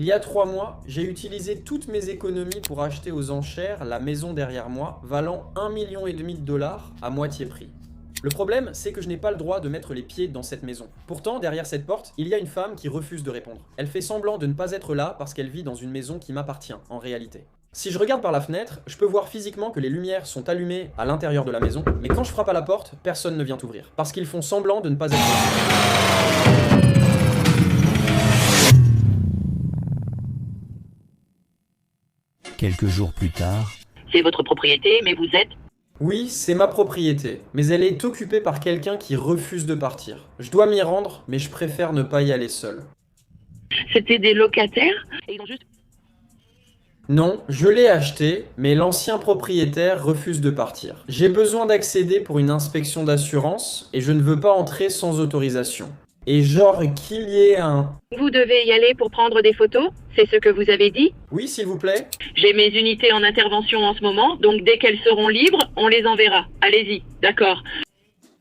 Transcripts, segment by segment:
Il y a 3 mois, j'ai utilisé toutes mes économies pour acheter aux enchères la maison derrière moi, valant 1,5 million de dollars à moitié prix. Le problème, c'est que je n'ai pas le droit de mettre les pieds dans cette maison. Pourtant, derrière cette porte, il y a une femme qui refuse de répondre. Elle fait semblant de ne pas être là parce qu'elle vit dans une maison qui m'appartient, en réalité. Si je regarde par la fenêtre, je peux voir physiquement que les lumières sont allumées à l'intérieur de la maison, mais quand je frappe à la porte, personne ne vient ouvrir, parce qu'ils font semblant de ne pas être là. Quelques jours plus tard, C'est votre propriété, mais vous êtes... Oui, c'est ma propriété, mais elle est occupée par quelqu'un qui refuse de partir. Je dois m'y rendre, mais je préfère ne pas y aller seul. C'était des locataires et ils ont juste... Non, je l'ai acheté, mais l'ancien propriétaire refuse de partir. J'ai besoin d'accéder pour une inspection d'assurance, et je ne veux pas entrer sans autorisation. Et genre qu'il y ait un... Vous devez y aller pour prendre des photos, c'est ce que vous avez dit. Oui, s'il vous plaît. J'ai mes unités en intervention en ce moment, donc dès qu'elles seront libres, on les enverra. Allez-y, d'accord.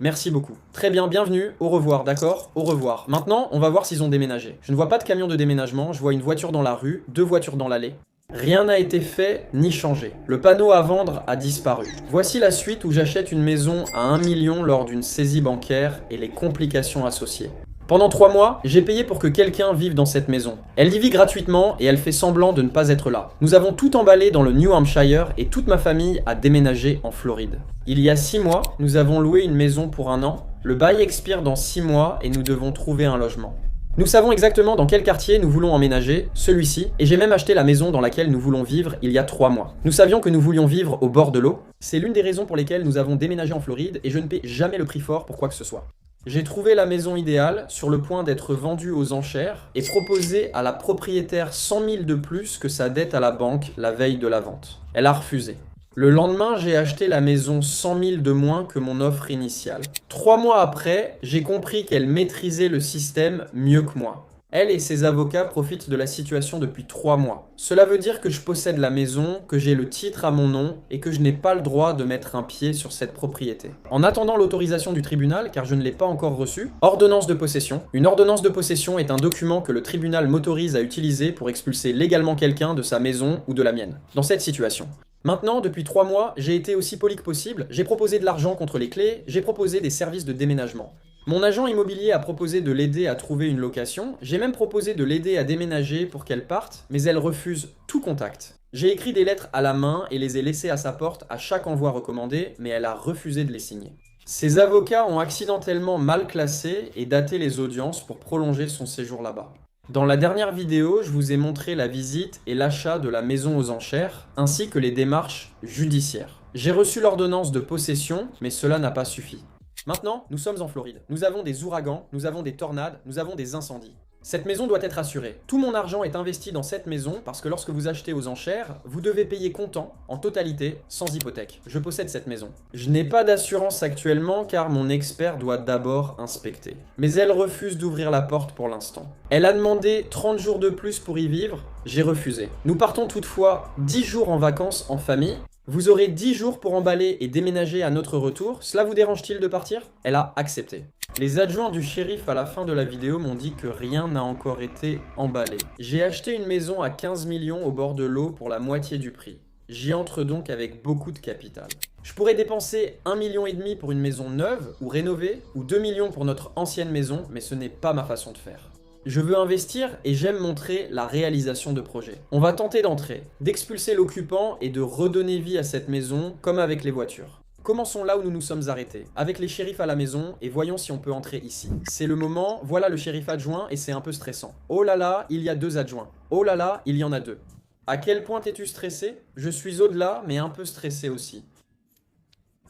Merci beaucoup. Très bien, bienvenue, au revoir, d'accord? Au revoir. Maintenant, on va voir s'ils ont déménagé. Je ne vois pas de camion de déménagement, je vois une voiture dans la rue, 2 voitures dans l'allée. Rien n'a été fait ni changé. Le panneau à vendre a disparu. Voici la suite où j'achète une maison à 1 million lors d'une saisie bancaire et les complications associées. Pendant 3 mois, j'ai payé pour que quelqu'un vive dans cette maison. Elle y vit gratuitement et elle fait semblant de ne pas être là. Nous avons tout emballé dans le New Hampshire et toute ma famille a déménagé en Floride. Il y a 6 mois, nous avons loué une maison pour 1 an. Le bail expire dans 6 mois et nous devons trouver un logement. Nous savons exactement dans quel quartier nous voulons emménager, celui-ci, et j'ai même acheté la maison dans laquelle nous voulons vivre il y a 3 mois. Nous savions que nous voulions vivre au bord de l'eau. C'est l'une des raisons pour lesquelles nous avons déménagé en Floride et je ne paie jamais le prix fort pour quoi que ce soit. J'ai trouvé la maison idéale, sur le point d'être vendue aux enchères, et proposé à la propriétaire 100 000 de plus que sa dette à la banque la veille de la vente. Elle a refusé. Le lendemain, j'ai acheté la maison 100 000 de moins que mon offre initiale. 3 mois après, j'ai compris qu'elle maîtrisait le système mieux que moi. Elle et ses avocats profitent de la situation depuis 3 mois. Cela veut dire que je possède la maison, que j'ai le titre à mon nom et que je n'ai pas le droit de mettre un pied sur cette propriété. En attendant l'autorisation du tribunal, car je ne l'ai pas encore reçue, ordonnance de possession. Une ordonnance de possession est un document que le tribunal m'autorise à utiliser pour expulser légalement quelqu'un de sa maison ou de la mienne. Dans cette situation. Maintenant, depuis 3 mois, j'ai été aussi poli que possible, j'ai proposé de l'argent contre les clés, j'ai proposé des services de déménagement. Mon agent immobilier a proposé de l'aider à trouver une location, j'ai même proposé de l'aider à déménager pour qu'elle parte, mais elle refuse tout contact. J'ai écrit des lettres à la main et les ai laissées à sa porte à chaque envoi recommandé, mais elle a refusé de les signer. Ses avocats ont accidentellement mal classé et daté les audiences pour prolonger son séjour là-bas. Dans la dernière vidéo, je vous ai montré la visite et l'achat de la maison aux enchères, ainsi que les démarches judiciaires. J'ai reçu l'ordonnance de possession, mais cela n'a pas suffi. Maintenant, nous sommes en Floride. Nous avons des ouragans, nous avons des tornades, nous avons des incendies. Cette maison doit être assurée. Tout mon argent est investi dans cette maison parce que lorsque vous achetez aux enchères, vous devez payer comptant, en totalité, sans hypothèque. Je possède cette maison. Je n'ai pas d'assurance actuellement car mon expert doit d'abord inspecter. Mais elle refuse d'ouvrir la porte pour l'instant. Elle a demandé 30 jours de plus pour y vivre, j'ai refusé. Nous partons toutefois 10 jours en vacances en famille. Vous aurez 10 jours pour emballer et déménager à notre retour. Cela vous dérange-t-il de partir? Elle a accepté. Les adjoints du shérif à la fin de la vidéo m'ont dit que rien n'a encore été emballé. J'ai acheté une maison à 15 millions au bord de l'eau pour la moitié du prix. J'y entre donc avec beaucoup de capital. Je pourrais dépenser 1,5 million pour une maison neuve ou rénovée, ou 2 millions pour notre ancienne maison, mais ce n'est pas ma façon de faire. Je veux investir et j'aime montrer la réalisation de projets. On va tenter d'entrer, d'expulser l'occupant et de redonner vie à cette maison comme avec les voitures. Commençons là où nous nous sommes arrêtés, avec les shérifs à la maison et voyons si on peut entrer ici. C'est le moment, voilà le shérif adjoint et c'est un peu stressant. Oh là là, il y a 2 adjoints. Oh là là, il y en a 2. À quel point es-tu stressé? Je suis au-delà, mais un peu stressé aussi.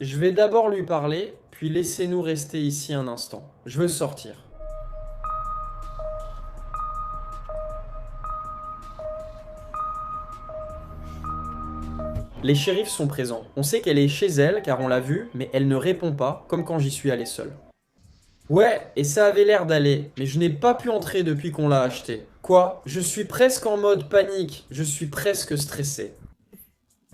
Je vais d'abord lui parler, puis laissez-nous rester ici un instant. Je veux sortir. Les shérifs sont présents. On sait qu'elle est chez elle car on l'a vue, mais elle ne répond pas, comme quand j'y suis allé seul. Ouais, et ça avait l'air d'aller, mais je n'ai pas pu entrer depuis qu'on l'a acheté. Quoi? Je suis presque en mode panique, je suis presque stressé.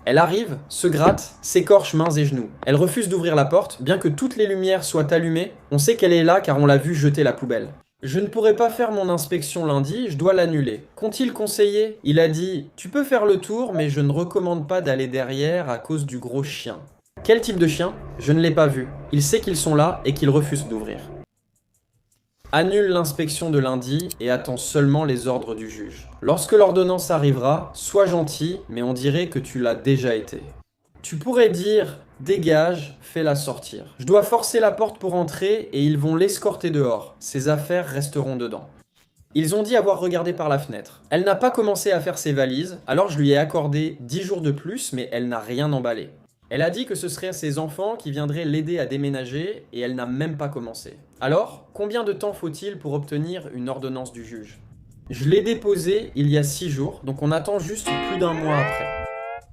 Elle arrive, se gratte, s'écorche mains et genoux. Elle refuse d'ouvrir la porte, bien que toutes les lumières soient allumées, on sait qu'elle est là car on l'a vue jeter la poubelle. Je ne pourrai pas faire mon inspection lundi, je dois l'annuler. Qu'ont-ils conseillé? Il a dit « Tu peux faire le tour, mais je ne recommande pas d'aller derrière à cause du gros chien. » Quel type de chien? Je ne l'ai pas vu. Il sait qu'ils sont là et qu'ils refusent d'ouvrir. Annule l'inspection de lundi et attends seulement les ordres du juge. Lorsque l'ordonnance arrivera, sois gentil, mais on dirait que tu l'as déjà été. Tu pourrais dire « Dégage, fais-la sortir. Je dois forcer la porte pour entrer et ils vont l'escorter dehors. Ses affaires resteront dedans. » Ils ont dit avoir regardé par la fenêtre. Elle n'a pas commencé à faire ses valises, alors je lui ai accordé 10 jours de plus, mais elle n'a rien emballé. Elle a dit que ce seraient ses enfants qui viendraient l'aider à déménager et elle n'a même pas commencé. Alors, combien de temps faut-il pour obtenir une ordonnance du juge? Je l'ai déposée il y a 6 jours, donc on attend juste plus d'un mois après.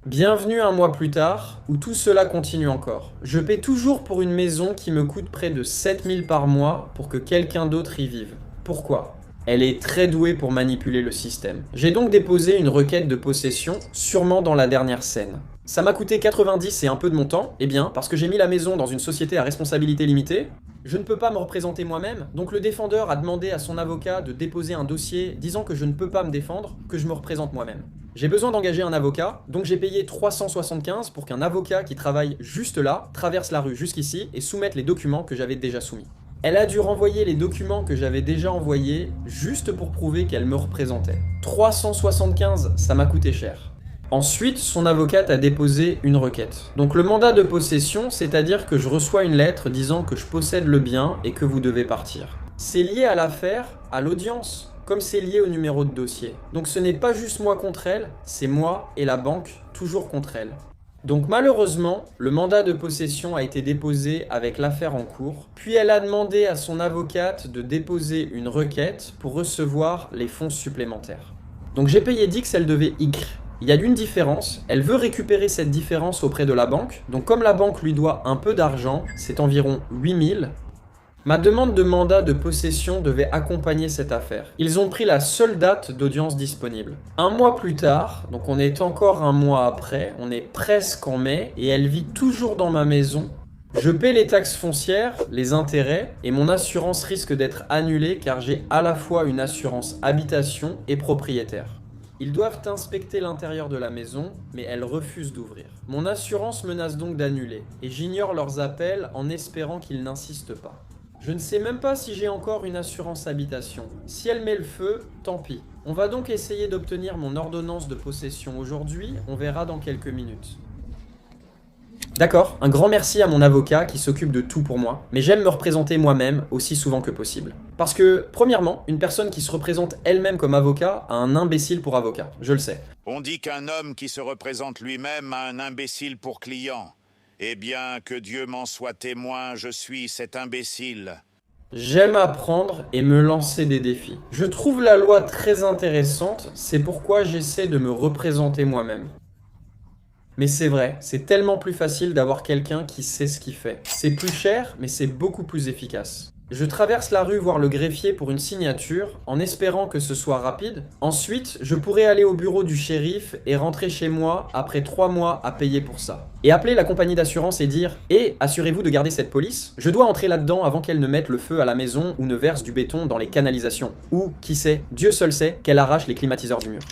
Bienvenue un mois plus tard, où tout cela continue encore. Je paie toujours pour une maison qui me coûte près de 7000 par mois pour que quelqu'un d'autre y vive. Pourquoi? Elle est très douée pour manipuler le système. J'ai donc déposé une requête de possession, sûrement dans la dernière scène. Ça m'a coûté 90 et un peu de mon temps, eh bien, parce que j'ai mis la maison dans une société à responsabilité limitée, je ne peux pas me représenter moi-même, donc le défendeur a demandé à son avocat de déposer un dossier disant que je ne peux pas me défendre, que je me représente moi-même. J'ai besoin d'engager un avocat, donc j'ai payé 375 pour qu'un avocat qui travaille juste là traverse la rue jusqu'ici et soumette les documents que j'avais déjà soumis. Elle a dû renvoyer les documents que j'avais déjà envoyés juste pour prouver qu'elle me représentait. 375, ça m'a coûté cher. Ensuite, son avocate a déposé une requête. Donc le mandat de possession, c'est-à-dire que je reçois une lettre disant que je possède le bien et que vous devez partir. C'est lié à l'affaire, à l'audience, comme c'est lié au numéro de dossier. Donc ce n'est pas juste moi contre elle, c'est moi et la banque, toujours contre elle. Donc malheureusement, le mandat de possession a été déposé avec l'affaire en cours, puis elle a demandé à son avocate de déposer une requête pour recevoir les fonds supplémentaires. Donc j'ai payé X, elle devait Y. Il y a une différence, elle veut récupérer cette différence auprès de la banque, donc comme la banque lui doit un peu d'argent, c'est environ 8000, ma demande de mandat de possession devait accompagner cette affaire. Ils ont pris la seule date d'audience disponible. Un mois plus tard, donc on est encore un mois après, on est presque en mai, et elle vit toujours dans ma maison. Je paie les taxes foncières, les intérêts, et mon assurance risque d'être annulée car j'ai à la fois une assurance habitation et propriétaire. Ils doivent inspecter l'intérieur de la maison, mais elle refuse d'ouvrir. Mon assurance menace donc d'annuler, et j'ignore leurs appels en espérant qu'ils n'insistent pas. Je ne sais même pas si j'ai encore une assurance habitation. Si elle met le feu, tant pis. On va donc essayer d'obtenir mon ordonnance de possession aujourd'hui, on verra dans quelques minutes. D'accord, un grand merci à mon avocat qui s'occupe de tout pour moi, mais j'aime me représenter moi-même aussi souvent que possible. Parce que, premièrement, une personne qui se représente elle-même comme avocat a un imbécile pour avocat, je le sais. On dit qu'un homme qui se représente lui-même a un imbécile pour client. Eh bien, que Dieu m'en soit témoin, je suis cet imbécile. J'aime apprendre et me lancer des défis. Je trouve la loi très intéressante, c'est pourquoi j'essaie de me représenter moi-même. Mais c'est vrai, c'est tellement plus facile d'avoir quelqu'un qui sait ce qu'il fait. C'est plus cher, mais c'est beaucoup plus efficace. Je traverse la rue voir le greffier pour une signature, en espérant que ce soit rapide. Ensuite, je pourrais aller au bureau du shérif et rentrer chez moi après 3 mois à payer pour ça. Et appeler la compagnie d'assurance et dire « Eh, assurez-vous de garder cette police? Je dois entrer là-dedans avant qu'elle ne mette le feu à la maison ou ne verse du béton dans les canalisations. Ou, qui sait, Dieu seul sait, qu'elle arrache les climatiseurs du mur. »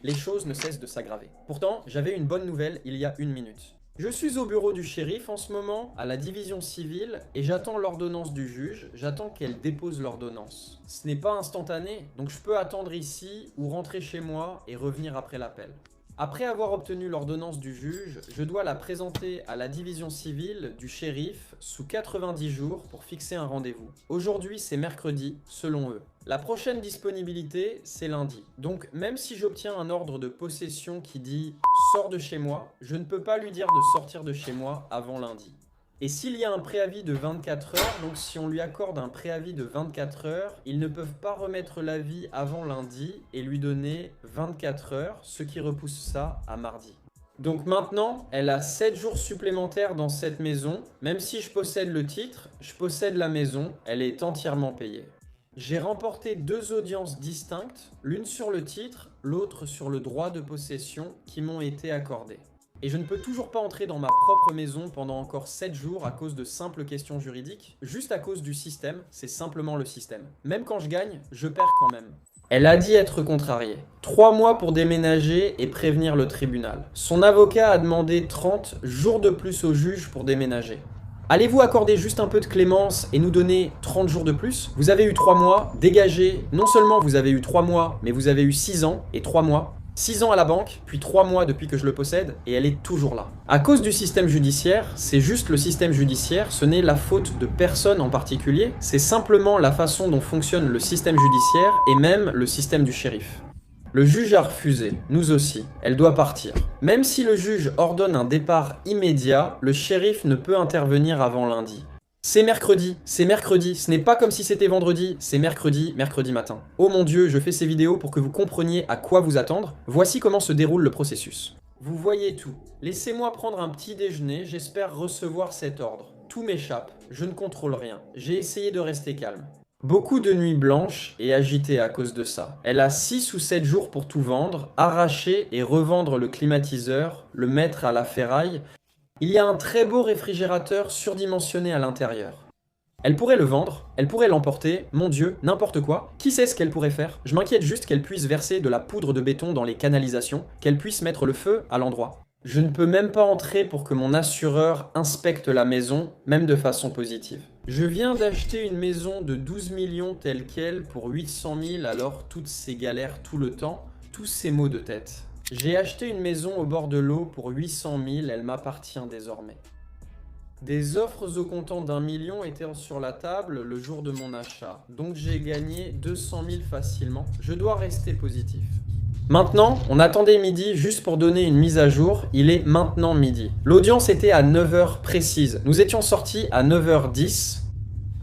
Les choses ne cessent de s'aggraver. Pourtant, j'avais une bonne nouvelle il y a 1 minute. Je suis au bureau du shérif en ce moment, à la division civile, et j'attends l'ordonnance du juge, j'attends qu'elle dépose l'ordonnance. Ce n'est pas instantané, donc je peux attendre ici ou rentrer chez moi et revenir après l'appel. Après avoir obtenu l'ordonnance du juge, je dois la présenter à la division civile du shérif sous 90 jours pour fixer un rendez-vous. Aujourd'hui, c'est mercredi, selon eux. La prochaine disponibilité, c'est lundi. Donc, même si j'obtiens un ordre de possession qui dit « Sors de chez moi », je ne peux pas lui dire de sortir de chez moi avant lundi. Et s'il y a un préavis de 24 heures, donc si on lui accorde un préavis de 24 heures, ils ne peuvent pas remettre l'avis avant lundi et lui donner 24 heures, ce qui repousse ça à mardi. Donc maintenant, elle a 7 jours supplémentaires dans cette maison. Même si je possède le titre, je possède la maison, elle est entièrement payée. J'ai remporté 2 audiences distinctes, l'une sur le titre, l'autre sur le droit de possession, qui m'ont été accordées. Et je ne peux toujours pas entrer dans ma propre maison pendant encore 7 jours à cause de simples questions juridiques, juste à cause du système, c'est simplement le système. Même quand je gagne, je perds quand même. Elle a dit être contrariée. 3 mois pour déménager et prévenir le tribunal. Son avocat a demandé 30 jours de plus au juge pour déménager. Allez-vous accorder juste un peu de clémence et nous donner 30 jours de plus? Vous avez eu 3 mois, dégagez. Non seulement vous avez eu 3 mois, mais vous avez eu 6 ans et 3 mois. 6 ans à la banque, puis 3 mois depuis que je le possède, et elle est toujours là. À cause du système judiciaire, c'est juste le système judiciaire, ce n'est la faute de personne en particulier, c'est simplement la façon dont fonctionne le système judiciaire et même le système du shérif. Le juge a refusé, nous aussi, elle doit partir. Même si le juge ordonne un départ immédiat, le shérif ne peut intervenir avant lundi. C'est mercredi, ce n'est pas comme si c'était vendredi, c'est mercredi matin. Oh mon Dieu, je fais ces vidéos pour que vous compreniez à quoi vous attendre. Voici comment se déroule le processus. Vous voyez tout. Laissez-moi prendre un petit déjeuner, j'espère recevoir cet ordre. Tout m'échappe, je ne contrôle rien. J'ai essayé de rester calme. Beaucoup de nuits blanches et agitées à cause de ça. Elle a 6 ou 7 jours pour tout vendre, arracher et revendre le climatiseur, le mettre à la ferraille. Il y a un très beau réfrigérateur surdimensionné à l'intérieur. Elle pourrait le vendre, elle pourrait l'emporter, mon Dieu, n'importe quoi. Qui sait ce qu'elle pourrait faire? Je m'inquiète juste qu'elle puisse verser de la poudre de béton dans les canalisations, qu'elle puisse mettre le feu à l'endroit. Je ne peux même pas entrer pour que mon assureur inspecte la maison, même de façon positive. Je viens d'acheter une maison de 12 millions telle quelle pour 800 000, alors toutes ces galères tout le temps, tous ces maux de tête. J'ai acheté une maison au bord de l'eau pour 800 000, elle m'appartient désormais. Des offres au comptant d'1 million étaient sur la table le jour de mon achat, donc j'ai gagné 200 000 facilement. Je dois rester positif. Maintenant, on attendait midi juste pour donner une mise à jour, il est maintenant midi. L'audience était à 9h précise, nous étions sortis à 9h10.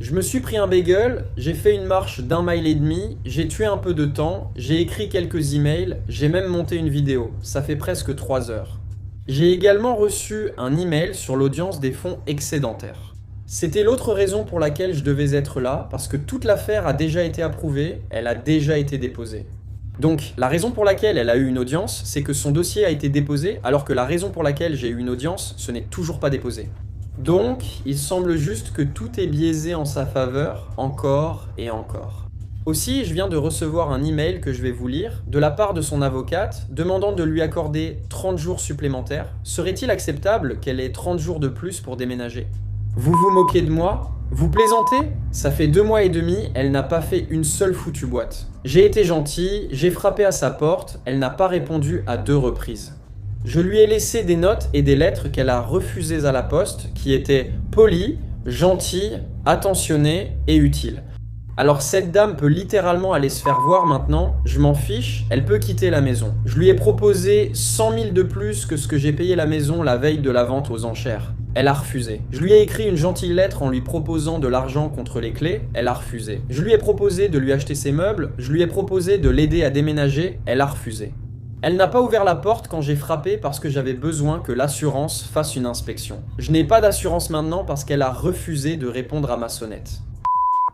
Je me suis pris un bagel, j'ai fait une marche d'1,5 mile, j'ai tué un peu de temps, j'ai écrit quelques emails, j'ai même monté une vidéo, ça fait presque 3 heures. J'ai également reçu un email sur l'audience des fonds excédentaires. C'était l'autre raison pour laquelle je devais être là, parce que toute l'affaire a déjà été approuvée, elle a déjà été déposée. Donc, la raison pour laquelle elle a eu une audience, c'est que son dossier a été déposé, alors que la raison pour laquelle j'ai eu une audience, ce n'est toujours pas déposé. Donc, il semble juste que tout est biaisé en sa faveur, encore et encore. Aussi, je viens de recevoir un email que je vais vous lire, de la part de son avocate, demandant de lui accorder 30 jours supplémentaires. Serait-il acceptable qu'elle ait 30 jours de plus pour déménager? Vous vous moquez de moi? Vous plaisantez? Ça fait 2 mois et demi, elle n'a pas fait une seule foutue boîte. J'ai été gentil, j'ai frappé à sa porte, elle n'a pas répondu à 2 reprises. Je lui ai laissé des notes et des lettres qu'elle a refusées à la poste, qui étaient polies, gentilles, attentionnées et utiles. Alors cette dame peut littéralement aller se faire voir maintenant, je m'en fiche, elle peut quitter la maison. Je lui ai proposé 100 000 de plus que ce que j'ai payé la maison la veille de la vente aux enchères. Elle a refusé. Je lui ai écrit une gentille lettre en lui proposant de l'argent contre les clés, elle a refusé. Je lui ai proposé de lui acheter ses meubles, je lui ai proposé de l'aider à déménager, elle a refusé. Elle n'a pas ouvert la porte quand j'ai frappé parce que j'avais besoin que l'assurance fasse une inspection. Je n'ai pas d'assurance maintenant parce qu'elle a refusé de répondre à ma sonnette.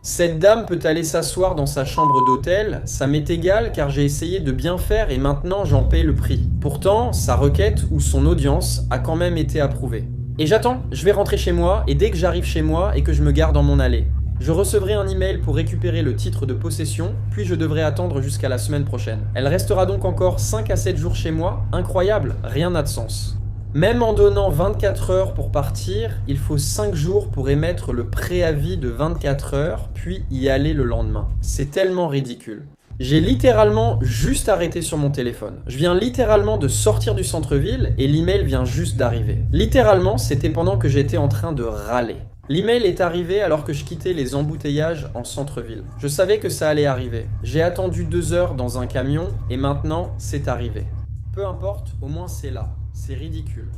Cette dame peut aller s'asseoir dans sa chambre d'hôtel, ça m'est égal car j'ai essayé de bien faire et maintenant j'en paie le prix. Pourtant, sa requête ou son audience a quand même été approuvée. Et j'attends, je vais rentrer chez moi et dès que j'arrive chez moi et que je me gare dans mon allée, je recevrai un email pour récupérer le titre de possession, puis je devrai attendre jusqu'à la semaine prochaine. Elle restera donc encore 5 à 7 jours chez moi, incroyable, rien n'a de sens. Même en donnant 24 heures pour partir, il faut 5 jours pour émettre le préavis de 24 heures, puis y aller le lendemain. C'est tellement ridicule. J'ai littéralement juste arrêté sur mon téléphone. Je viens littéralement de sortir du centre-ville et l'email vient juste d'arriver. Littéralement, c'était pendant que j'étais en train de râler. L'email est arrivé alors que je quittais les embouteillages en centre-ville. Je savais que ça allait arriver. J'ai attendu 2 heures dans un camion et maintenant, c'est arrivé. Peu importe, au moins c'est là. C'est ridicule.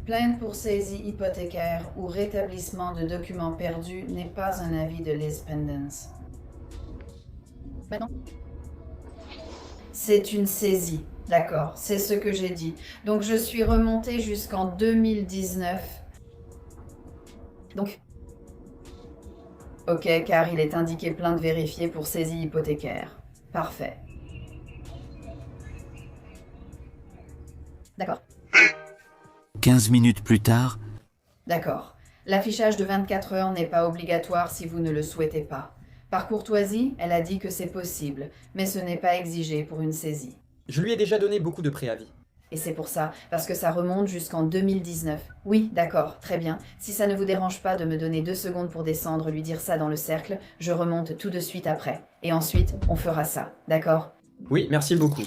Plainte pour saisie hypothécaire ou rétablissement de documents perdus n'est pas un avis de Liz Pendens. Non. C'est une saisie, d'accord, c'est ce que j'ai dit. Donc je suis remontée jusqu'en 2019. Donc, Ok, car il est indiqué plainte vérifiée pour saisie hypothécaire. Parfait. D'accord. 15 minutes plus tard, D'accord. L'affichage de 24 heures n'est pas obligatoire si vous ne le souhaitez pas. Par courtoisie, elle a dit que c'est possible, mais ce n'est pas exigé pour une saisie. Je lui ai déjà donné beaucoup de préavis. Et c'est pour ça, parce que ça remonte jusqu'en 2019. Oui, d'accord, très bien. Si ça ne vous dérange pas de me donner 2 secondes pour descendre, lui dire ça dans le cercle, je remonte tout de suite après. Et ensuite, on fera ça, d'accord? Oui, merci beaucoup.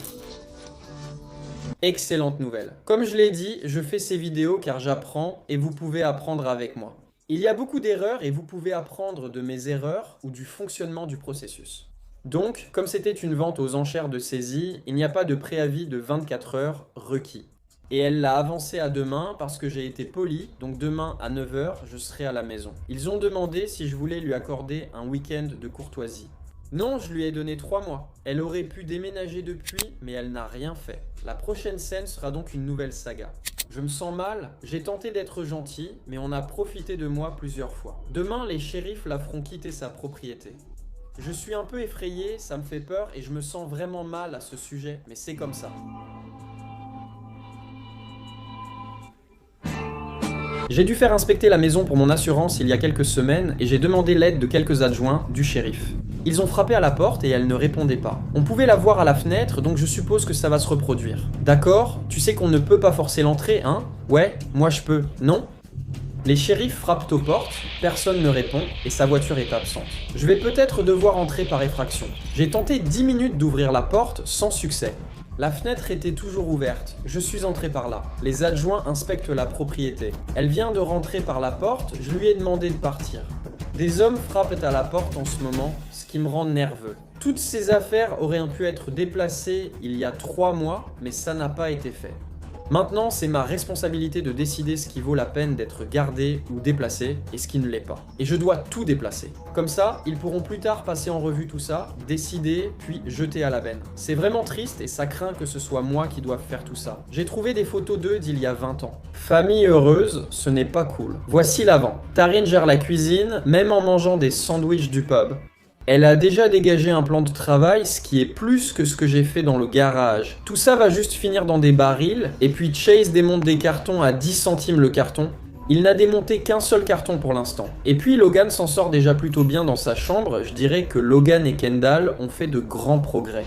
Excellente nouvelle. Comme je l'ai dit, je fais ces vidéos car j'apprends et vous pouvez apprendre avec moi. Il y a beaucoup d'erreurs et vous pouvez apprendre de mes erreurs ou du fonctionnement du processus. Donc, comme c'était une vente aux enchères de saisie, il n'y a pas de préavis de 24 heures requis. Et elle l'a avancé à demain parce que j'ai été poli, donc demain à 9 h, je serai à la maison. Ils ont demandé si je voulais lui accorder un week-end de courtoisie. Non, je lui ai donné 3 mois. Elle aurait pu déménager depuis, mais elle n'a rien fait. La prochaine scène sera donc une nouvelle saga. Je me sens mal, j'ai tenté d'être gentil, mais on a profité de moi plusieurs fois. Demain, les shérifs la feront quitter sa propriété. Je suis un peu effrayé, ça me fait peur et je me sens vraiment mal à ce sujet, mais c'est comme ça. J'ai dû faire inspecter la maison pour mon assurance il y a quelques semaines et j'ai demandé l'aide de quelques adjoints du shérif. Ils ont frappé à la porte et elle ne répondait pas. On pouvait la voir à la fenêtre, donc je suppose que ça va se reproduire. D'accord, tu sais qu'on ne peut pas forcer l'entrée, hein? Ouais, moi je peux. Non? Les shérifs frappent aux portes, personne ne répond et sa voiture est absente. Je vais peut-être devoir entrer par effraction. J'ai tenté 10 minutes d'ouvrir la porte sans succès. La fenêtre était toujours ouverte, je suis entré par là. Les adjoints inspectent la propriété. Elle vient de rentrer par la porte, je lui ai demandé de partir. Des hommes frappent à la porte en ce moment, ce qui me rend nerveux. Toutes ces affaires auraient pu être déplacées il y a 3 mois, mais ça n'a pas été fait. Maintenant, c'est ma responsabilité de décider ce qui vaut la peine d'être gardé ou déplacé et ce qui ne l'est pas. Et je dois tout déplacer. Comme ça, ils pourront plus tard passer en revue tout ça, décider, puis jeter à la benne. C'est vraiment triste et ça craint que ce soit moi qui doive faire tout ça. J'ai trouvé des photos d'eux d'il y a 20 ans. Famille heureuse, ce n'est pas cool. Voici l'avant. Tarine gère la cuisine, même en mangeant des sandwichs du pub. Elle a déjà dégagé un plan de travail, ce qui est plus que ce que j'ai fait dans le garage. Tout ça va juste finir dans des barils, et puis Chase démonte des cartons à 10 centimes le carton. Il n'a démonté qu'un seul carton pour l'instant. Et puis Logan s'en sort déjà plutôt bien dans sa chambre, je dirais que Logan et Kendall ont fait de grands progrès.